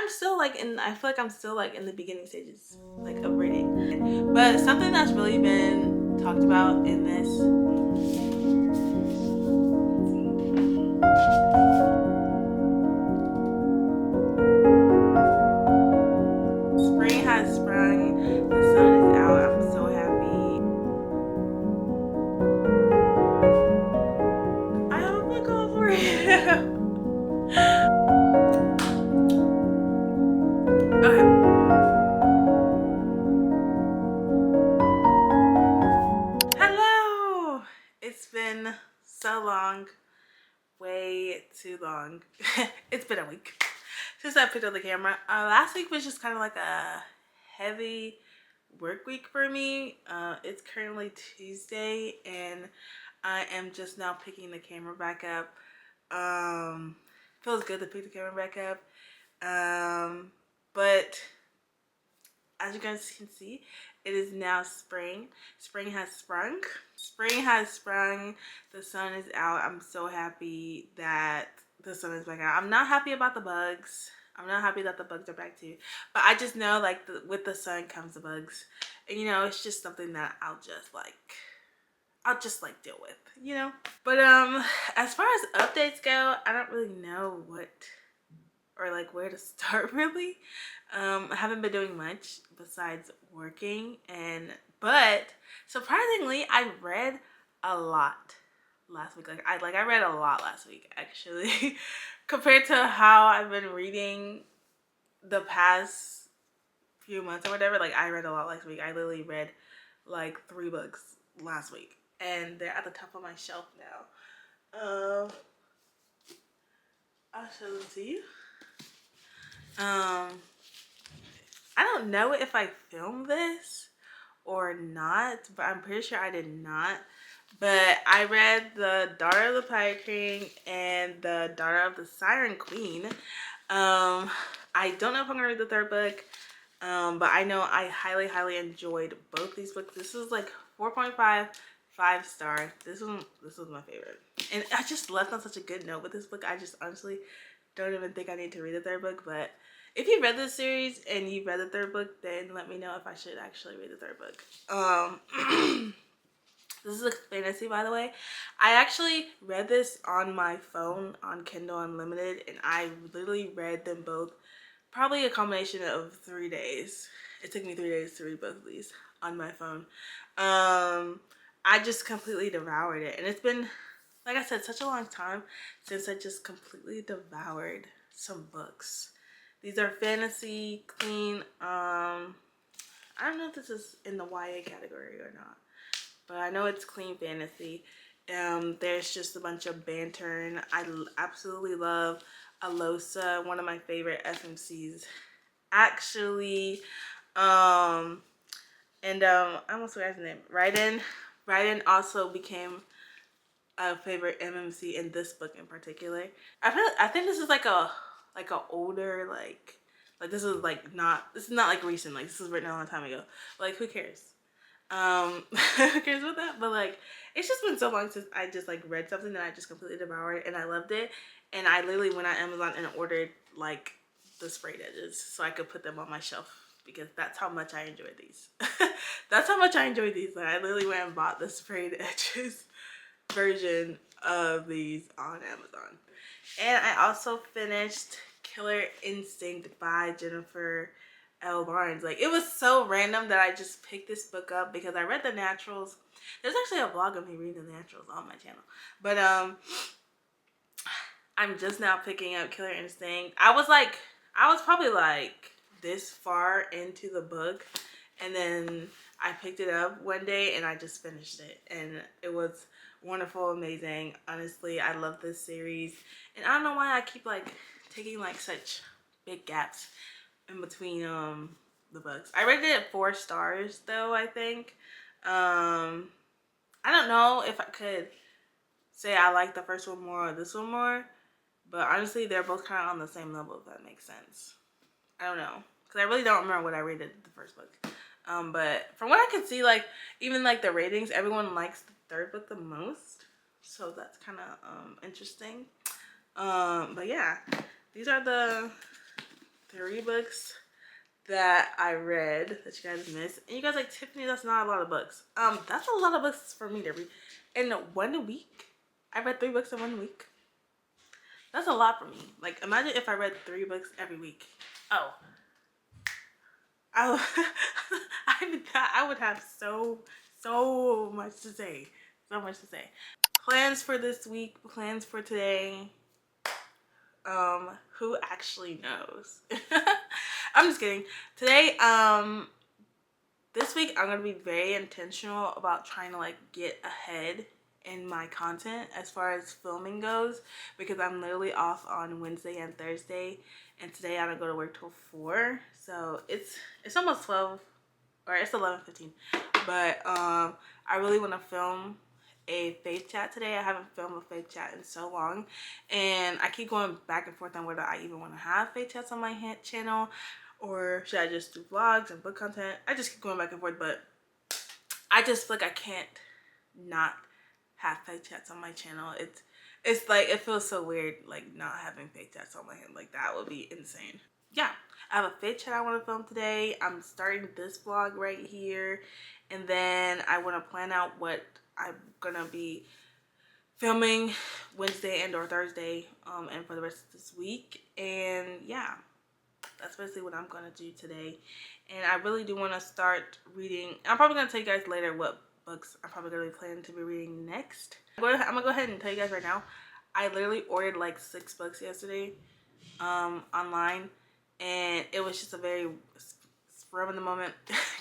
still like I feel like I'm still like in the beginning stages like of reading. But something that's really been talked about in this spring has sprung, the sun is out, I'm so happy. I hope I go for it. Okay. Hello! It's been so long. Way too long. It's been a week since I picked up the camera. Last week was just kind of like a heavy work week for me. It's currently Tuesday and I am just now picking the camera back up. Feels good to pick the camera back up. But as you guys can see, it is now spring. Spring has sprung. Spring has sprung. The sun is out. I'm so happy that the sun is back out. I'm not happy about the bugs. I'm not happy that the bugs are back too. But I just know like with the sun comes the bugs. And you know, it's just something that I'll just like deal with, you know? But as far as updates go, I don't really know what or like where to start really. I haven't been doing much besides working, but surprisingly I read a lot last week. I read a lot last week actually compared to how I've been reading the past few months or whatever. Like I read a lot last week. I literally read like 3 books last week and they're at the top of my shelf now. I'll show them to you. I don't know if I filmed this or not, but I'm pretty sure I did not. But I read The Daughter of the Pirate King and The Daughter of the Siren Queen. I don't know if I'm gonna read the 3rd book, but I know I highly enjoyed both these books. This is like 4.5, 5 star. This was my favorite, and I just left on such a good note with this book. I just honestly don't even think I need to read the 3rd book, but if you read this series and you read the 3rd book, then let me know if I should actually read the 3rd book. This is a fantasy, by the way. I actually read this on my phone on Kindle Unlimited, and I literally read them both probably a combination of 3 days. It took me 3 days to read both of these on my phone. I just completely devoured it, and it's been, like I said, such a long time since I just completely devoured some books. These are fantasy, clean. I don't know if this is in the YA category or not, but I know it's clean fantasy. There's just a bunch of banter, and I absolutely love Alosa, one of my favorite FMCs, actually. I almost forgot his name. Raiden also became a favorite MMC in this book in particular. I think this is like a older this is not like recent, like this was written a long time ago. Like who cares? Who cares about that? But like it's just been so long since I just like read something that I just completely devoured and I loved it. And I literally went on Amazon and ordered like the sprayed edges so I could put them on my shelf because that's how much I enjoy these. That's how much I enjoy these. Like I literally went and bought the sprayed edges version of these on Amazon. And I also finished Killer Instinct by Jennifer L. Barnes. Like it was so random that I just picked this book up because I read the naturals. There's actually a vlog of me reading the naturals on my channel. But I'm just now picking up Killer Instinct. I was probably like this far into the book, and then I picked it up one day and I just finished it, and it was wonderful, amazing. Honestly, I love this series, and I don't know why I keep like taking like such big gaps in between the books. I rated it 4 stars though, I think. I don't know if I could say I like the first one more or this one more, but honestly they're both kind of on the same level, if that makes sense. I don't know, because I really don't remember what I rated the first book. But from what I could see, like even like the ratings, everyone likes the 3rd book the most, so that's kind of interesting. But yeah, these are the 3 books that I read that you guys missed. And you guys like, Tiffany, that's not a lot of books. That's a lot of books for me to read. In 1 week, I read 3 books in 1 week. That's a lot for me. Like, imagine if I read 3 books every week. Oh. I would have so much to say. So much to say. Plans for this week, plans for today. Who actually knows? I'm just kidding. Today, this week I'm gonna be very intentional about trying to like get ahead in my content as far as filming goes, because I'm literally off on Wednesday and Thursday, and today I'm gonna go to work till 4, so it's almost 12, or it's 11:15. But I really want to film a faith chat today. I haven't filmed a faith chat in so long, and I keep going back and forth on whether I even want to have faith chats on my channel, or should I just do vlogs and book content. I just keep going back and forth, but I just feel like I can't not have faith chats on my channel. It's like, it feels so weird like not having faith chats on my hand. Like, that would be insane. Yeah, I have a faith chat I want to film today. I'm starting this vlog right here, and then I want to plan out what I'm gonna be filming Wednesday and or Thursday, and for the rest of this week. And yeah, that's basically what I'm gonna do today. And I really do want to start reading. I'm probably gonna tell you guys later what books I'm probably gonna be planning to be reading next. I'm gonna go ahead and tell you guys right now, I literally ordered like 6 books yesterday online, and it was just a very spur of the moment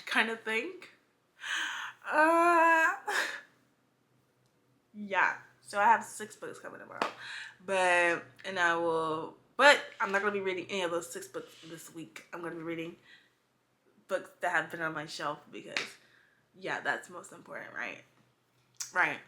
kind of thing. Yeah, so I have 6 books coming tomorrow, but I'm not gonna be reading any of those 6 books this week. I'm gonna be reading books that have been on my shelf, because yeah, that's most important, right? Right.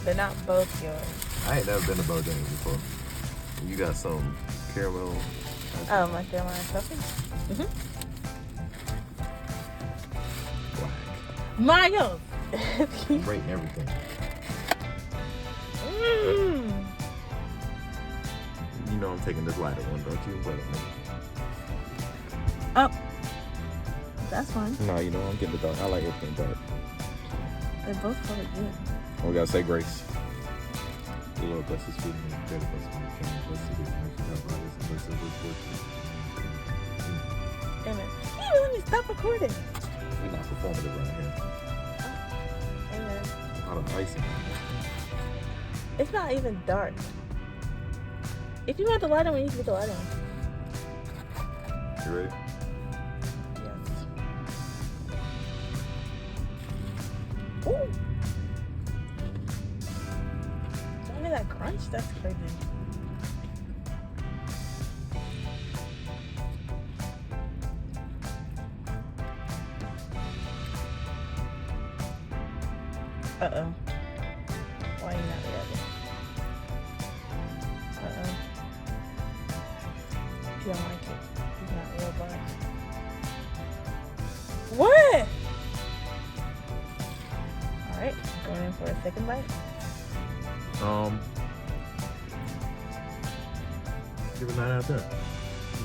They're not both yours. I ain't never been to Bojangles before. You got some caramel. Oh, my caramel coffee? Black. Miles! Rate everything. You know I'm taking this lighter one, don't you? Wait a minute. Oh. That's fine. No, you know I'm getting the dark. I like everything dark. They both color good. We gotta say grace. The Lord bless his food and greater bless him. Bless his food and bless his Amen. Hey, let me stop recording. We're not performative around here. Amen. A lot of icing. It's not even dark. If you want the lighter one, you can get the lighter one. You ready? Yes. Ooh. Look at that crunch. That's crazy. Uh-oh. Why are you not ready? Uh-oh. You don't like it. It's not real bad. What? Alright, going in for a second bite. Give it 9 out of 10.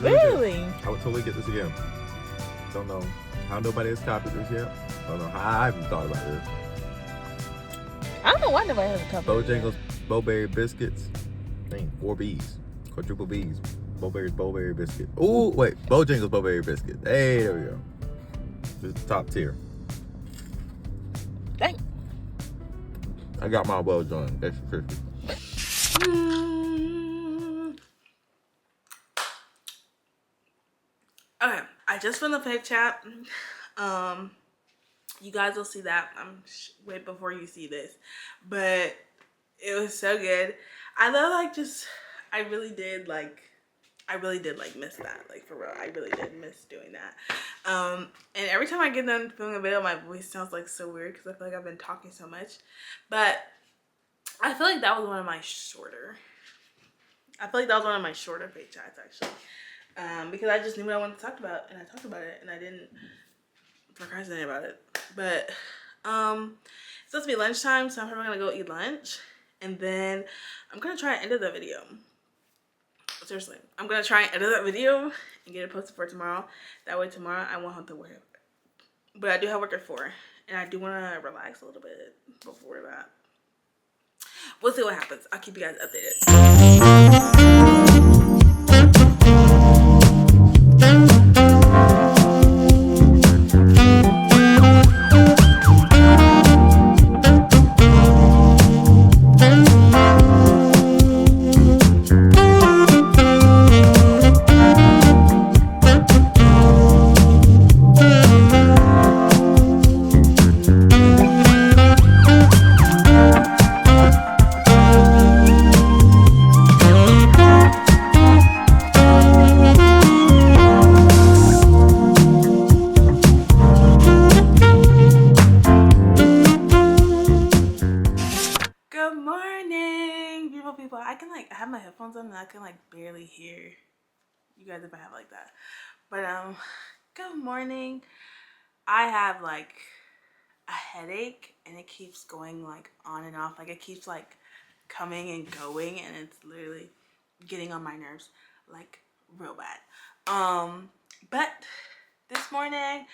Really? I would totally get this again. Don't know how nobody has copied this yet. Don't know how I haven't thought about this. I don't know why nobody has a cup. Bojangles Bowberry Biscuits. Dang, 4 B's. Quadruple B's. Bowberry Biscuit. Ooh, wait. Bojangles Bowberry Biscuit. Hey, there we go. This is top tier. Dang. I got my well done. Extra crispy. Okay, I just filmed the fake chat. You guys will see that way before you see this, but was so good. I love like just I really did like miss that, like for real. I really did miss doing that. And every time I get done filming a video, my voice sounds like so weird because I feel like I've been talking so much. But I feel like that was one of my shorter. I feel like that was one of my shorter fake chats actually, because I just knew what I wanted to talk about and I talked about it and I didn't procrastinate about it. But it's supposed to be lunchtime, so I'm probably gonna go eat lunch and then I'm gonna try and edit the video. Seriously, I'm gonna try and edit that video and get it posted for tomorrow. That way tomorrow I won't have to work. But I do have work at 4 and I do want to relax a little bit before that. We'll see what happens. I'll keep you guys updated. Good morning, beautiful people. I have my headphones on and I can like barely hear you guys if I have like that. But good morning. I have like a headache and it keeps going like on and off. Like it keeps like coming and going and it's literally getting on my nerves like real bad. But this morning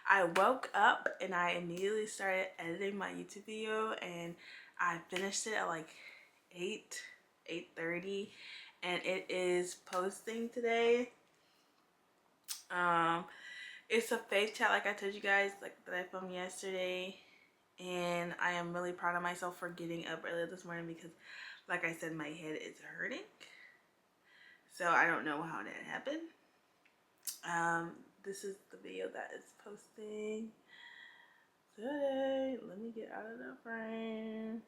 I woke up and I immediately started editing my YouTube video and I finished it at like 8:30 and it is posting today. It's a faith chat like I told you guys, like that I filmed yesterday, and I am really proud of myself for getting up early this morning because like I said, my head is hurting, so I don't know how that happened. This is the video that is posting today. Let me get out of the frame.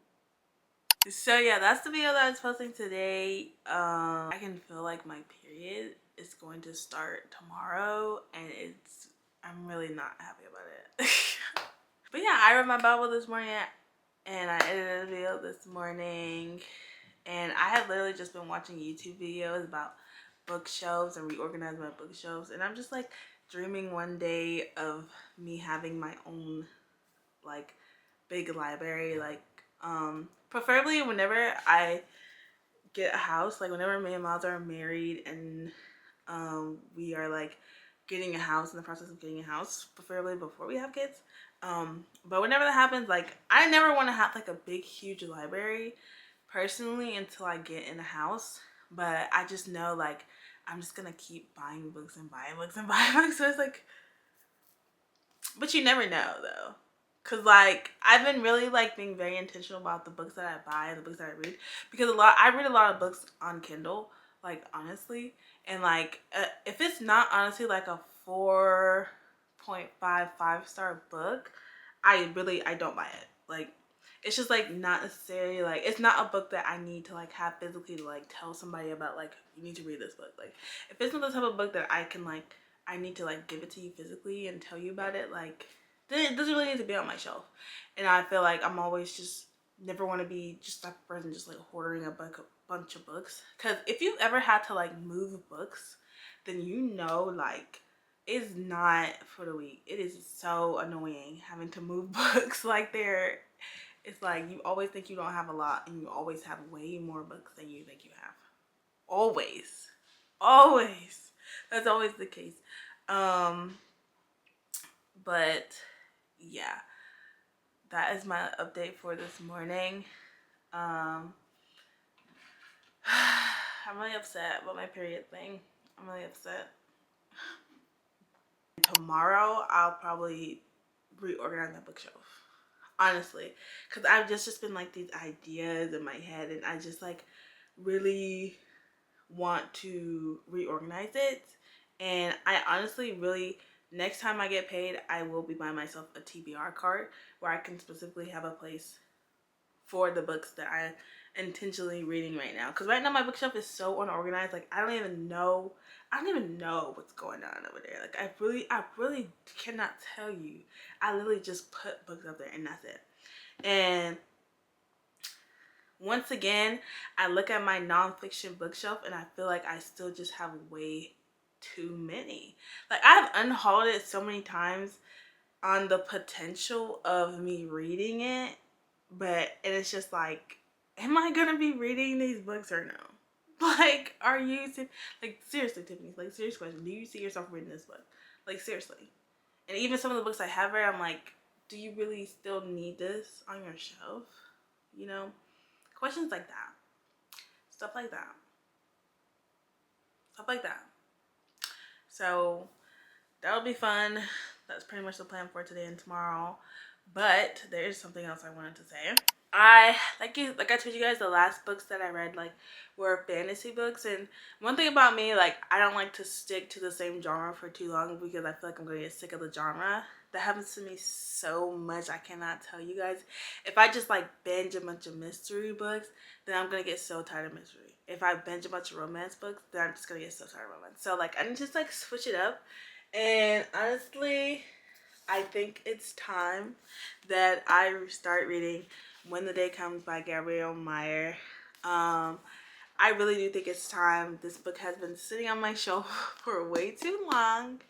So yeah, that's the video that is posting today. I can feel like my period is going to start tomorrow and I'm really not happy about it. But yeah, I read my Bible this morning and I edited a video this morning, and I have literally just been watching YouTube videos about bookshelves and reorganizing my bookshelves, and I'm just like dreaming one day of me having my own like big library, like preferably whenever I get a house, like whenever me and Miles are married and we are like getting a house, in the process of getting a house, preferably before we have kids. But whenever that happens, like I never want to have like a big huge library personally until I get in a house. But I just know like I'm just gonna keep buying books and buying books and buying books. So it's like, but you never know though. Cause like I've been really like being very intentional about the books that I buy and the books that I read, because I read a lot of books on Kindle, like honestly, and like if it's not honestly like a 4.55-star book, I don't buy it. Like it's just like not necessarily like, it's not a book that I need to like have physically to like tell somebody about, like you need to read this book. Like if it's not the type of book that I can like, I need to like give it to you physically and tell you about it, like then it doesn't really need to be on my shelf. And I feel like I'm always just never want to be just that person just like hoarding a bunch of books, because if you've ever had to like move books, then you know like it's not for the weak. It is so annoying having to move books. Like it's like you always think you don't have a lot and you always have way more books than you think you have. Always that's always the case. But yeah, that is my update for this morning. I'm really upset about my period thing. I'm really upset. Tomorrow I'll probably reorganize my bookshelf, honestly, because I've just been like these ideas in my head and I just like really want to reorganize it. And I honestly really, next time I get paid, I will be buying myself a TBR card where I can specifically have a place for the books that I intentionally reading right now, because right now my bookshelf is so unorganized. Like I don't even know what's going on over there. Like I really cannot tell you. I literally just put books up there and that's it. And once again, I look at my nonfiction bookshelf and I feel like I still just have way too many. Like I've unhauled it so many times on the potential of me reading it, but it's just like, am I gonna be reading these books or no? Like, are you like seriously, Tiffany? Like, serious question: do you see yourself reading this book? Like, seriously. And even some of the books I have read, I'm like, do you really still need this on your shelf? You know, questions like that, stuff like that, stuff like that. So that'll be fun. That's pretty much the plan for today and tomorrow. But there is something else I wanted to say. I like I told you guys, the last books that I read like were fantasy books, and one thing about me, like I don't like to stick to the same genre for too long because I feel like I'm gonna get sick of the genre. That happens to me so much, I cannot tell you guys. If I just like binge a bunch of mystery books, then I'm gonna get so tired of mystery. If I binge a bunch of romance books, then I'm just gonna get so tired of romance. So like I need to just like switch it up. And honestly, I think it's time that I start reading When the Day Comes by Gabrielle Meyer. I really do think it's time. This book has been sitting on my shelf for way too long.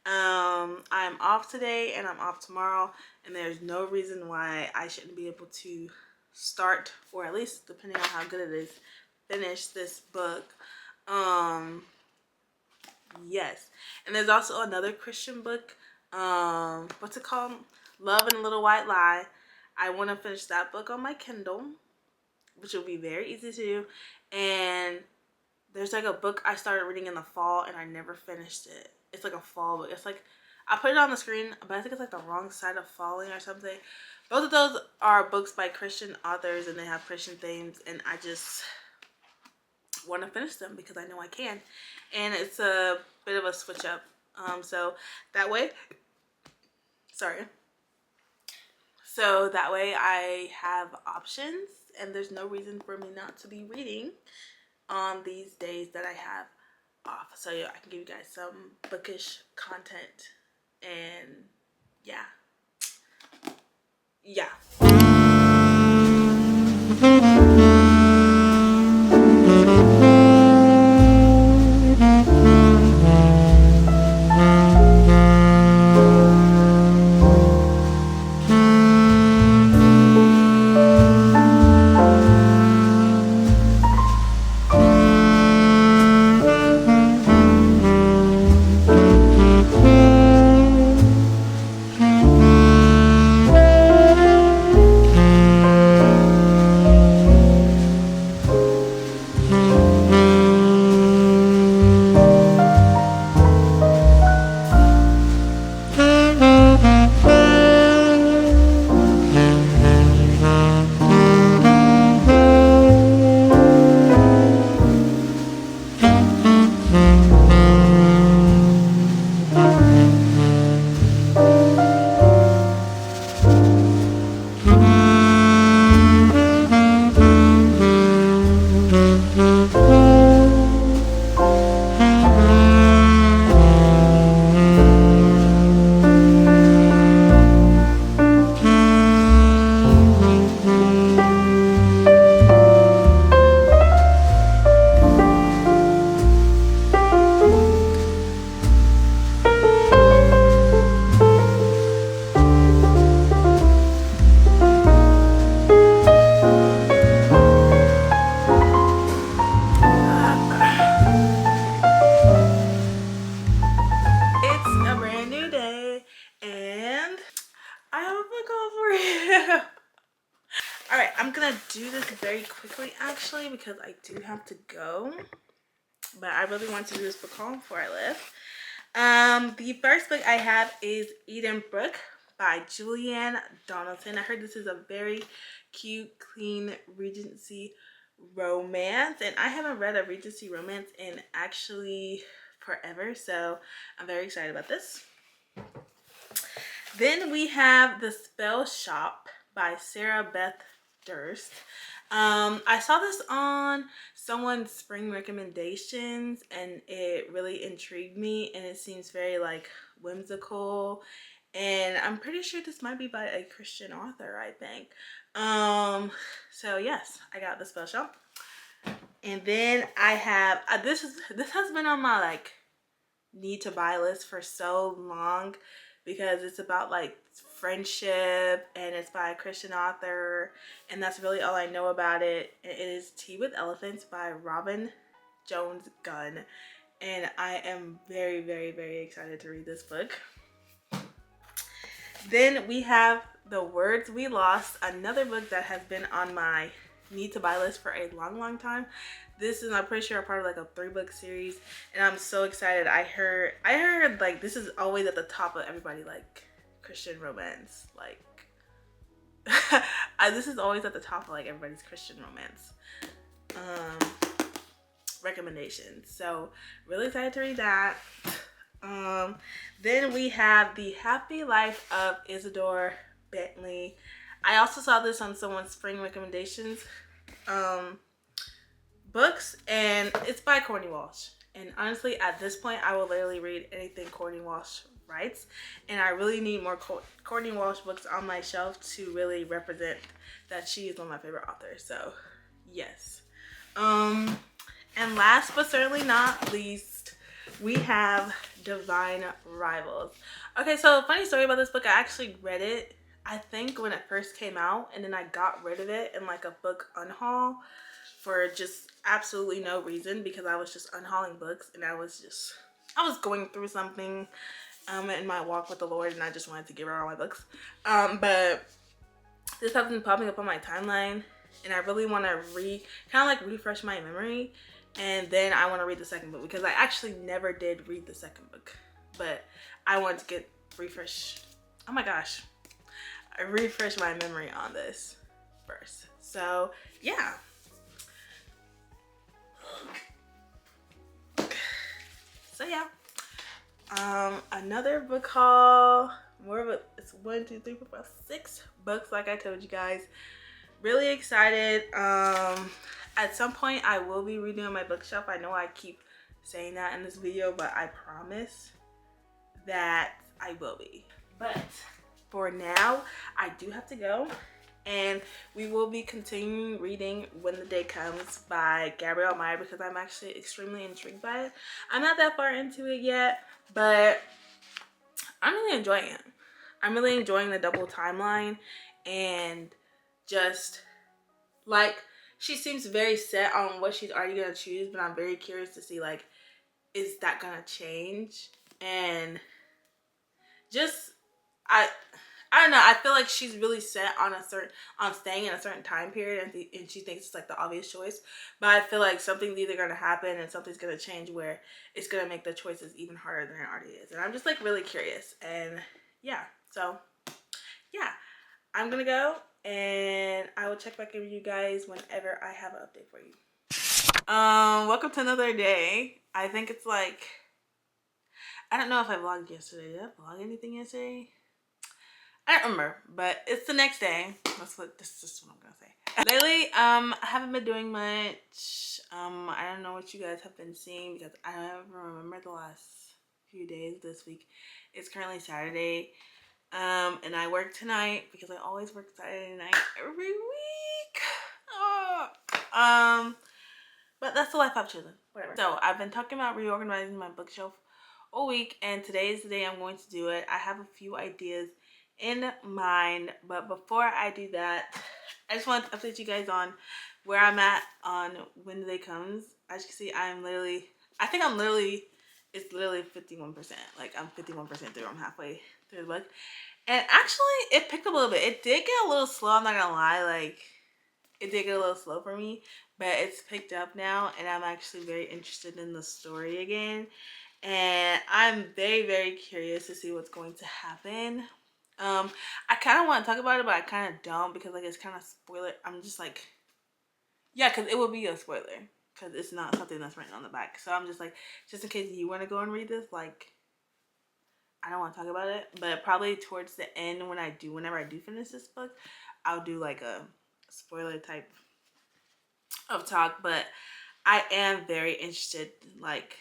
I'm off today and I'm off tomorrow, and there's no reason why I shouldn't be able to start, or at least depending on how good it is, finish this book. Yes. And there's also another Christian book. What's it called? Love and a Little White Lie. I want to finish that book on my Kindle, which will be very easy to do. And there's like a book I started reading in the fall and I never finished it. It's like a fall book. It's like, I put it on the screen, but I think it's like the wrong side of falling or something. Both of those are books by Christian authors and they have Christian themes, and I just want to finish them because I know I can. And it's a bit of a switch up. So that way I have options, and there's no reason for me not to be reading on these days that I have off. So yeah, I can give you guys some bookish content, and yeah. Alright, I'm gonna do this very quickly actually because I do have to go. But I really want to do this book haul before I leave. The first book I have is Eden Brook by Julianne Donaldson. I heard this is a very cute, clean Regency romance, and I haven't read a Regency romance in actually forever, so I'm very excited about this. Then we have The Spell Shop by Sarah Beth Durst. I saw this on someone's spring recommendations and it really intrigued me, and it seems very like whimsical, and I'm pretty sure this might be by a Christian author, I think. So yes, I got the spell shop. And then I have this has been on my like need to buy list for so long because it's about like friendship and it's by a Christian author, and that's really all I know about it. It is Tea with Elephants by Robin Jones Gunn, and I am very, very, very excited to read this book. Then we have The Words We Lost, another book that has been on my need to buy list for a long, long time. This is, I'm pretty sure, a part of like a 3-book series, and I'm so excited. I heard like this is always at the top of everybody like Christian romance. Like this is always at the top of like everybody's Christian romance recommendations. So really excited to read that. Then we have The Happy Life of Isidore Bentley. I also saw this on someone's spring recommendations books, and it's by Courtney Walsh. And honestly, at this point, I will literally read anything Courtney Walsh writes, and I really need more Courtney Walsh books on my shelf to really represent that she is one of my favorite authors. So yes. And last but certainly not least, we have Divine Rivals. Okay, so funny story about this book. I actually read it, I think, when it first came out, and then I got rid of it in like a book unhaul for just absolutely no reason, because I was just unhauling books and I was going through something in my walk with the Lord, and I just wanted to get rid of all my books. But this has been popping up on my timeline, and I really want to kind of like refresh my memory, and then I want to read the second book, because I actually never did read the second book, but I want to get refresh my memory on this first. So yeah. So yeah. Another book haul. It's 1, 2, 3, 4, 5, 6 books, like I told you guys. Really excited. At some point I will be redoing my bookshelf. I know I keep saying that in this video, but I promise that I will be. But for now, I do have to go, and we will be continuing reading When the Day Comes by Gabrielle Meyer, because I'm actually extremely intrigued by it. I'm not that far into it yet, but I'm really enjoying it. I'm really enjoying the double timeline, and just like, she seems very set on what she's already gonna choose, but I'm very curious to see like, is that gonna change? And just I don't know. I feel like she's really set on staying in a certain time period, and she thinks it's like the obvious choice. But I feel like something's either gonna happen and something's gonna change where it's gonna make the choices even harder than it already is. And I'm just like really curious. And yeah, so yeah, I'm gonna go, and I will check back in with you guys whenever I have an update for you. Welcome to another day. I think it's like, I don't know if I vlogged yesterday. Did I vlog anything yesterday? I don't remember, but it's the next day. That's what I'm gonna say. Lately, I haven't been doing much. I don't know what you guys have been seeing, because I don't even remember the last few days this week. It's currently Saturday, and I work tonight because I always work Saturday night every week. But that's the life I've chosen. Whatever. So I've been talking about reorganizing my bookshelf all week, and today is the day I'm going to do it. I have a few ideas in mind, but before I do that, I just want to update you guys on where I'm at on When the Day Comes. As you can see, it's literally 51%. Like, I'm 51% through. I'm halfway through the book, and actually it picked up a little bit. It did get a little slow, I'm not gonna lie. Like, it did get a little slow for me, but it's picked up now, and I'm actually very interested in the story again, and I'm very, very curious to see what's going to happen. I kind of want to talk about it, but I kind of don't, because like, it's kind of spoiler. I'm just like, yeah, because it would be a spoiler, because it's not something that's written on the back. So I'm just like, just in case you want to go and read this, like, I don't want to talk about it, but probably towards the end, whenever I do finish this book, I'll do like a spoiler type of talk, but I am very interested. Like,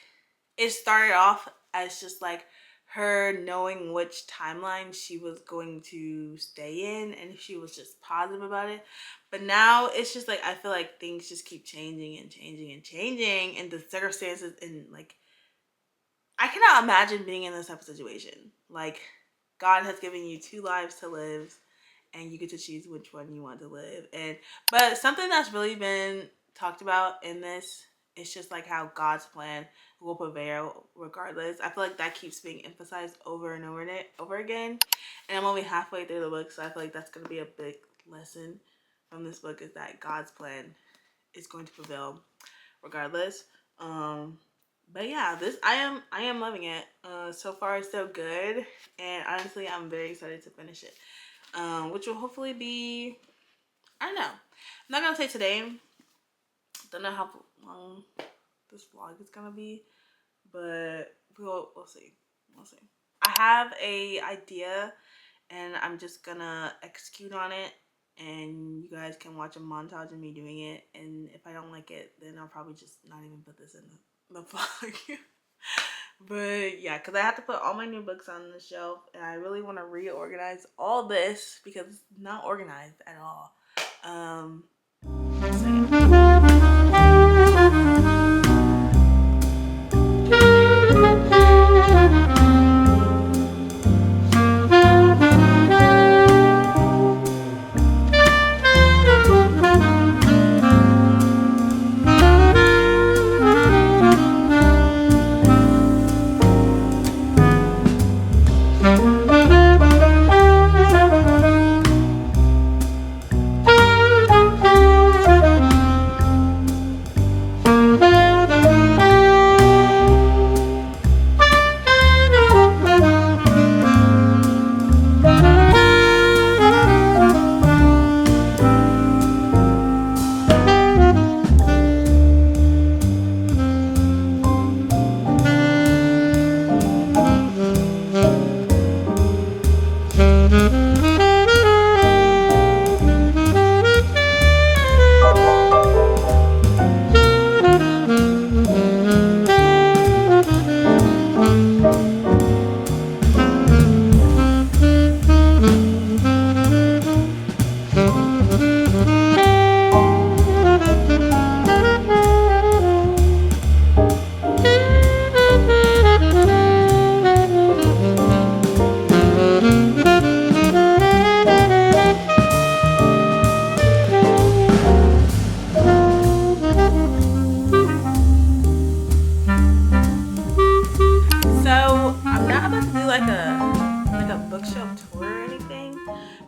it started off as just like her knowing which timeline she was going to stay in, and she was just positive about it. But now it's just like I feel like things just keep changing and changing and changing, and the circumstances, and like I cannot imagine being in this type of situation. Like, God has given you two lives to live, and you get to choose which one you want to live. And but something that's really been talked about in this is just like how God's plan will prevail regardless. I feel like that keeps being emphasized over and over again. And I'm only halfway through the book, so I feel like that's going to be a big lesson from this book, is that God's plan is going to prevail regardless. But yeah, this I am loving it. So far so good, and honestly, I'm very excited to finish it. Which will hopefully be, I don't know. I'm not gonna say today. Don't know how long this vlog is gonna be, but we'll see. We'll see. I have a idea, and I'm just gonna execute on it. And you guys can watch a montage of me doing it. And if I don't like it, then I'll probably just not even put this in the vlog. But yeah, because I have to put all my new books on the shelf, and I really want to reorganize all this because it's not organized at all. So I'm not about to do like a bookshelf tour or anything,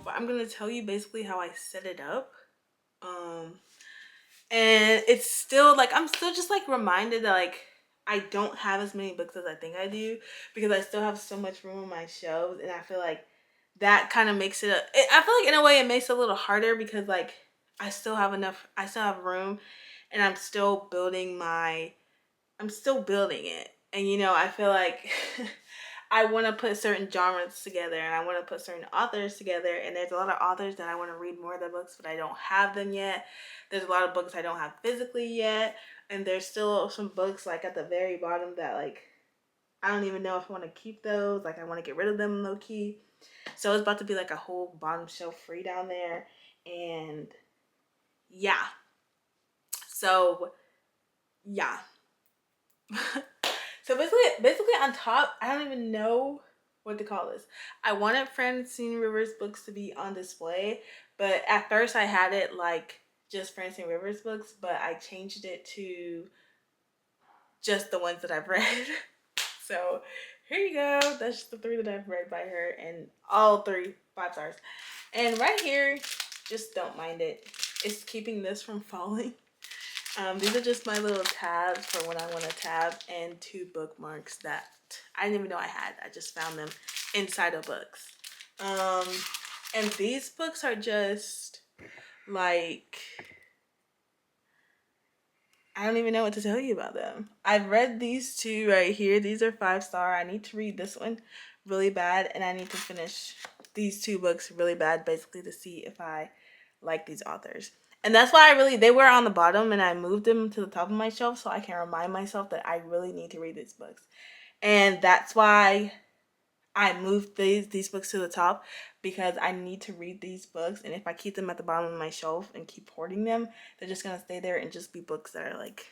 but I'm gonna tell you basically how I set it up. And it's still like I'm still just like reminded that like I don't have as many books as I think I do, because I still have so much room on my shelves, and I feel like that kind of makes I feel like in a way it makes it a little harder, because like I still have room, and I'm still building it. And I feel like I want to put certain genres together, and I want to put certain authors together, and there's a lot of authors that I want to read more of their books, but I don't have them yet. There's a lot of books I don't have physically yet, and there's still some books like at the very bottom that like I don't even know if I want to keep those. Like, I want to get rid of them low key. So it's about to be like a whole bottom shelf free down there. And yeah. So yeah. So basically on top, I don't even know what to call this. I wanted Francine Rivers books to be on display, but at first I had it like just Francine Rivers books, but I changed it to just the ones that I've read. So here you go. That's just the 3 that I've read by her, and all 3 5 stars. And right here, just don't mind it. It's keeping this from falling. These are just my little tabs for when I want to tab, and 2 bookmarks that I didn't even know I had. I just found them inside of books. And these books are just like, I don't even know what to tell you about them. I've read these 2 right here. These are 5 star. I need to read this one really bad, and I need to finish these 2 books really bad, basically to see if I like these authors. And that's why they were on the bottom and I moved them to the top of my shelf so I can remind myself that I really need to read these books. And that's why I moved these books to the top, because I need to read these books. And if I keep them at the bottom of my shelf and keep hoarding them, they're just going to stay there and just be books that are like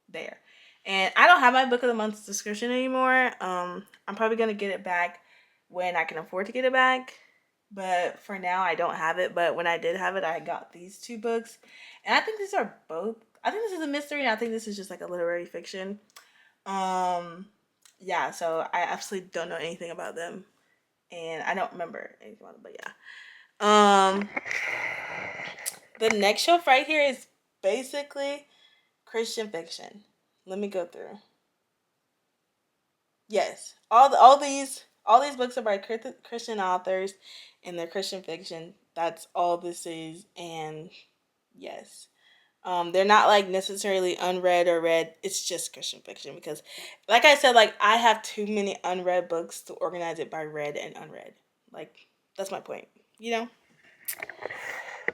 there. And I don't have my book of the month subscription anymore. I'm probably going to get it back when I can afford to get it back. But for now, I don't have it. But when I did have it, I got these two books. And I think these are both, I think this is a mystery, and I think this is just like a literary fiction. Yeah, so I absolutely don't know anything about them. And I don't remember anything about them, but yeah. The next shelf right here is basically Christian fiction. Let me go through. Yes, all these books are by Christian authors, and they're Christian fiction. That's all this is, and yes, they're not like necessarily unread or read. It's just Christian fiction because, like I said, like I have too many unread books to organize it by read and unread. Like that's my point, you know.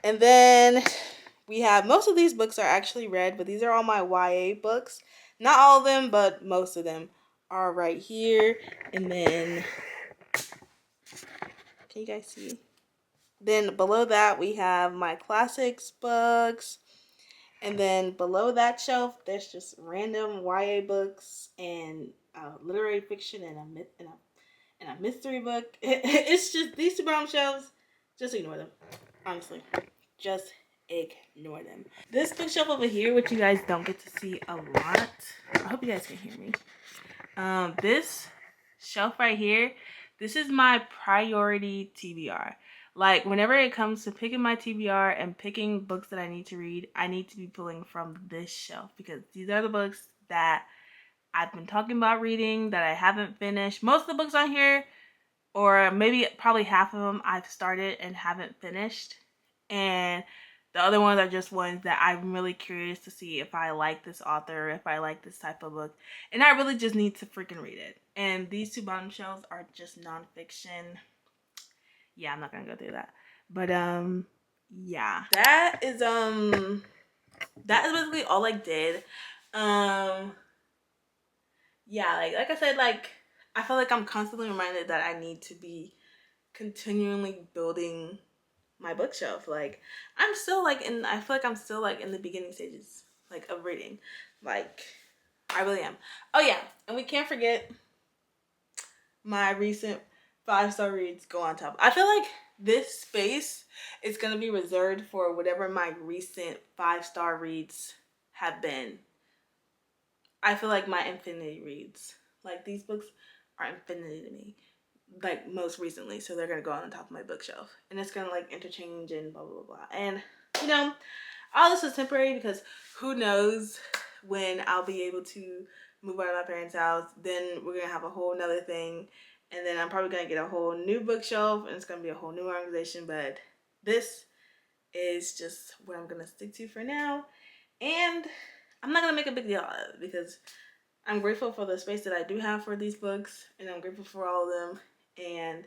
And then we have, most of these books are actually read, but these are all my YA books. Not all of them, but most of them are right here. And then, can you guys see? Then below that, we have my classics books. And then below that shelf, there's just random YA books and literary fiction and a mystery book. It's just these two bottom shelves. Just ignore them, honestly. Just ignore them. This bookshelf over here, which you guys don't get to see a lot. I hope you guys can hear me. This shelf right here, this is my priority TBR. Like, whenever it comes to picking my TBR and picking books that I need to read, I need to be pulling from this shelf because these are the books that I've been talking about reading that I haven't finished. Most of the books on here, or maybe probably half of them, I've started and haven't finished. And the other ones are just ones that I'm really curious to see if I like this author, if I like this type of book. And I really just need to freaking read it. And these two bottom shelves are just nonfiction. Yeah, I'm not gonna go through that. But yeah. That is basically all I did. Yeah, like I said, like I feel like I'm constantly reminded that I need to be continually building my bookshelf. Like I feel like I'm still like in the beginning stages like of reading. Like I really am. Oh yeah, and we can't forget my recent 5-star reads go on top. I feel like this space is gonna be reserved for whatever my recent 5-star reads have been. I feel like my infinity reads. Like these books are infinity to me. Like most recently, so they're gonna go on the top of my bookshelf, and it's gonna like interchange and blah blah blah. And you know, all this is temporary because who knows when I'll be able to move out of my parents' house. Then we're gonna have a whole nother thing, and then I'm probably gonna get a whole new bookshelf, and it's gonna be a whole new organization. But this is just what I'm gonna stick to for now, and I'm not gonna make a big deal out of it because I'm grateful for the space that I do have for these books, and I'm grateful for all of them. And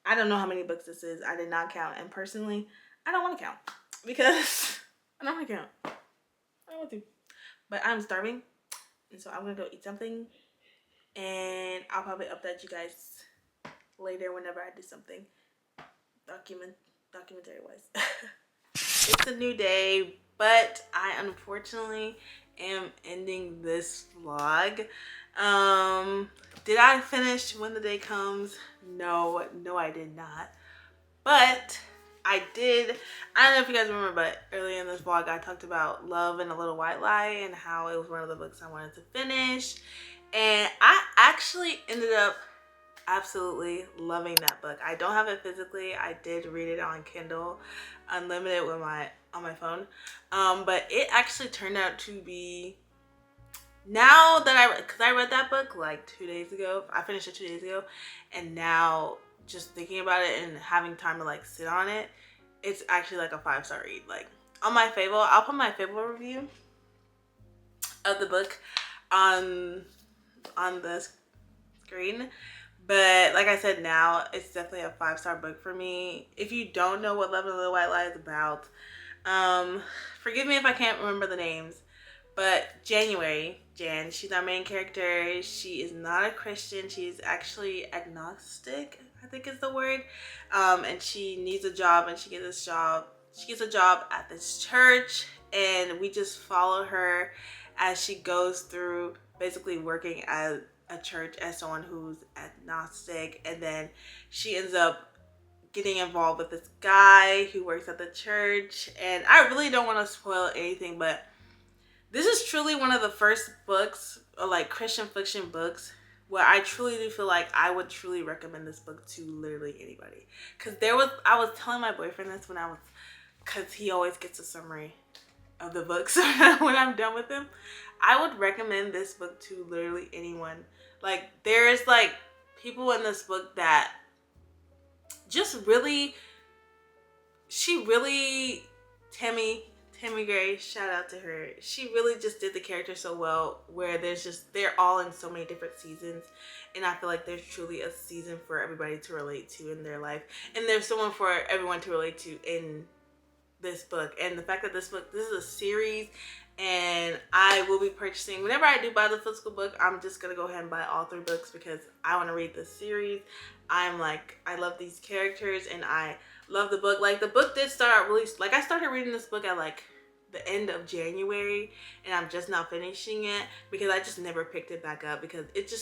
I don't know how many books this is. I did not count. And personally, I don't want to count because I don't want to count. I don't want to. But I'm starving. And so I'm going to go eat something. And I'll probably update you guys later whenever I do something documentary wise. It's a new day, but I unfortunately am ending this vlog. Did I finish When the Day Comes? No, I did not. But I did. I don't know if you guys remember, but earlier in this vlog, I talked about Love and a Little White Lie and how it was one of the books I wanted to finish. And I actually ended up absolutely loving that book. I don't have it physically. I did read it on Kindle Unlimited with on my phone. But it actually turned out to be, now that because I read that book like 2 days ago. I finished it 2 days ago, and now just thinking about it and having time to like sit on it, it's actually like a 5-star read. Like on my Fable, I'll put my Fable review of the book on the screen. But like I said, now it's definitely a 5-star book for me. If you don't know what Love and a Little White Lie is about, Forgive me if I can't remember the names, but Jan, she's our main character. She is not a Christian. She's actually agnostic, I think is the word. And she needs a job, and she gets this job. She gets a job at this church, and we just follow her as she goes through basically working at a church as someone who's agnostic, and then she ends up getting involved with this guy who works at the church. And I really don't want to spoil anything, but this is truly one of the first books, or like Christian fiction books, where I truly do feel like I would truly recommend this book to literally anybody. Because I was telling my boyfriend this because he always gets a summary of the books when I'm done with him. I would recommend this book to literally anyone. Like, there's like people in this book that just really, Tammy Gray, shout out to her. She really just did the character so well, where they're all in so many different seasons, and I feel like there's truly a season for everybody to relate to in their life, and there's someone for everyone to relate to in this book. And the fact that this is a series, and I will be purchasing, whenever I do buy the physical book, I'm just gonna go ahead and buy all 3 books because I want to read this series. I love these characters, and I love the book. Like, the book did start out really, like, I started reading this book at like the end of January, and I'm just now finishing it because I just never picked it back up because I feel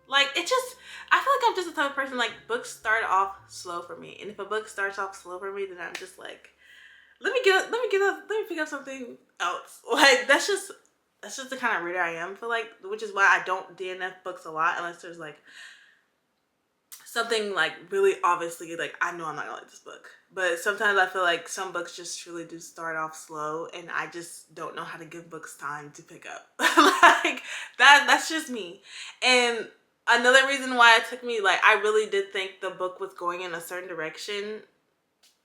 like I'm just the type of person, like, books start off slow for me, and if a book starts off slow for me, then I'm just like, let me pick up something else. Like, that's just the kind of reader I am, feel like, which is why I don't DNF books a lot unless there's like something like really obviously, like, I know I'm not gonna like this book. But sometimes I feel like some books just truly do start off slow, and I just don't know how to give books time to pick up. Like, that's just me. And another reason why it took me, like, I really did think the book was going in a certain direction.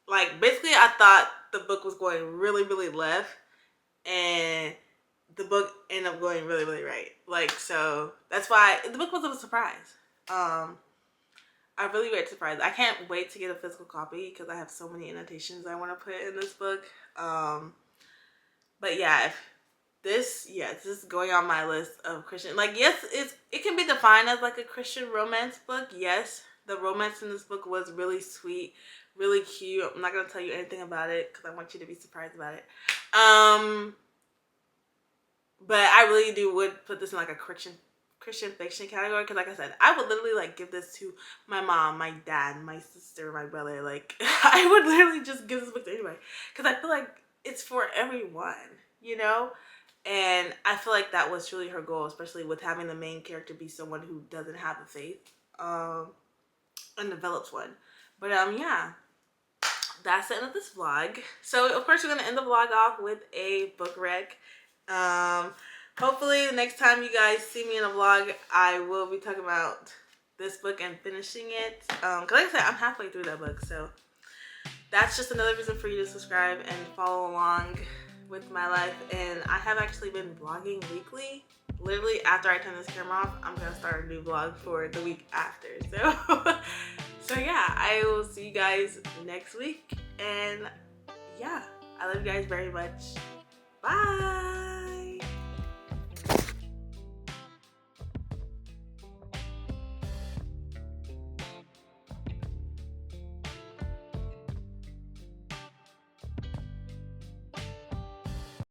Like, basically, I thought the book was going really, really left, and the book ended up going really, really right. Like, so that's why the book was a surprise. I'm really very surprised. I can't wait to get a physical copy because I have so many annotations I want to put in this book. But yeah, this is going on my list of Christian. Like, yes, it can be defined as like a Christian romance book. Yes, the romance in this book was really sweet, really cute. I'm not gonna tell you anything about it because I want you to be surprised about it. But I really would put this in like a Christian fiction category because, like I said, I would literally like give this to my mom, my dad, my sister, my brother. Like, I would literally just give this book to anybody because I feel like it's for everyone, you know? And I feel like that was truly her goal, especially with having the main character be someone who doesn't have a faith and develops one. But yeah, that's the end of this vlog. So of course we're gonna end the vlog off with a book rec. Hopefully the next time you guys see me in a vlog, I will be talking about this book and finishing it. Cause like I said, I'm halfway through that book, so that's just another reason for you to subscribe and follow along with my life. And I have actually been vlogging weekly. Literally after I turn this camera off, I'm gonna start a new vlog for the week after. So yeah, I will see you guys next week. And yeah, I love you guys very much.